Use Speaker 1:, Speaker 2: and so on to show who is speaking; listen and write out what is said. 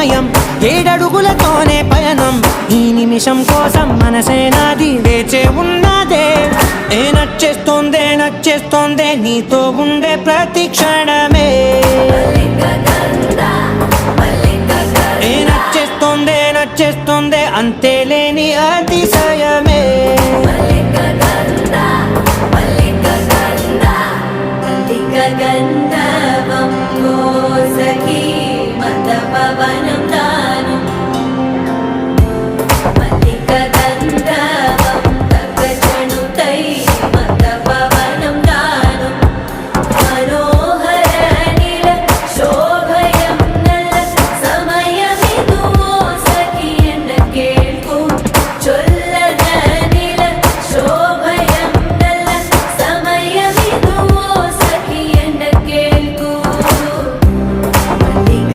Speaker 1: సమయం 7 అడుగులతోనే పయనం ఈ నిమిషం కోసం మనసే నాది వేచే ఉన్నదే నచ్చేస్తోందే నీతో ఉండే ప్రతి క్షణమే నచ్చేస్తోందే అంతేలేని అతిశయమే
Speaker 2: గంధవం సఖీ మత పవనం